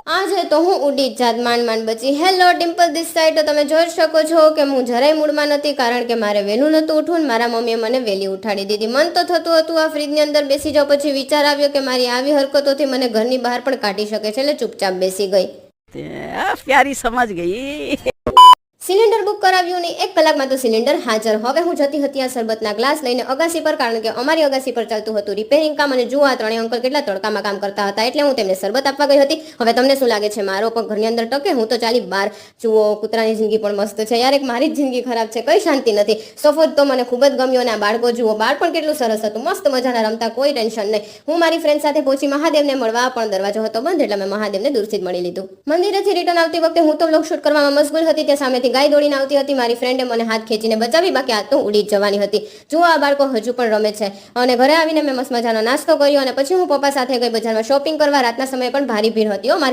આજે તો હું ઉડી જ જાત માંડ બચી. હેલો ડિમ્પલ દિસ સાઈડ. તો તમે જોઈ શકો છો કે હું જરાય મૂડમાં નથી, કારણ કે મારે વહેલું નહોતું ઉઠવું ને મારા મમ્મીએ મને વહેલી ઉઠાડી દીધી. મન તો થતું હતું આ ફ્રીજની અંદર બેસી જાઉં, પછી વિચાર આવ્યો કે મારી આવી હરકતોથી મને ઘરની બહાર પણ કાઢી શકે છે, એટલે ચૂપચાપ બેસી ગઈ. પ્યારી સમજ ગઈ. સિલિન્ડર બુક કરાવ્યું નહીં, 1 કલાકમાં તો સિલિન્ડર હાજર. હવે હું જતી હતી આ શરબતના ગ્લાસ લઈને અગાસી પર, કારણ કે અમારી અગાસી પર ચાલતું હતું રિપેરિંગ કામ. અને જુઓ આ ત્રણેય અંકલ કેટલા તડકામાં કામ કરતા હતા, એટલે હું તેમને શરબત આપવા ગઈ હતી. હવે તમને શું લાગે છે, મારો પગ ઘરની અંદર ટકે? હું તો ચાલી બહાર. જુઓ કૂતરાની જિંદગી પણ મસ્ત છે યાર, એક મારી જ જિંદગી ખરાબ છે, કઈ શાંતિ નથી. સફોદ તો મને ખૂબ જ ગમ્યો, અને આ બાળકો જુઓ, બાળ પણ કેટલું સરસ હતું, મસ્ત મજાના રમતા, કોઈ ટેન્શન નહીં. હું મારી ફ્રેન્ડ સાથે પહોંચી મહાદેવને મળવા, પણ દરવાજો હતો બંધ, એટલે મેં મહાદેવને દૂરથી જ મળી લીધું. મંદિરેથી રિટર્ન આવતી વખતે હું તો વ્લોગ શૂટ કરવામાં મશગુલ હતી, ત્યાં સામેથી ગાય દોડીને આવતી હતી. મારી ફ્રેન્ડે મને હાથ ખેંચીને બચાવી, બાકી આ તો ઉડી જ જવાની હતી. જુઓ આ બાળકો હજુ પણ રમે છે. અને ઘરે આવીને મેં મસ્ત મજાનો નાસ્તો કર્યો, અને પછી હું પપ્પા સાથે ગઈ બજારમાં શોપિંગ કરવા. રાતના સમયે પણ ભારી ભીડ હતી માર્કેટ.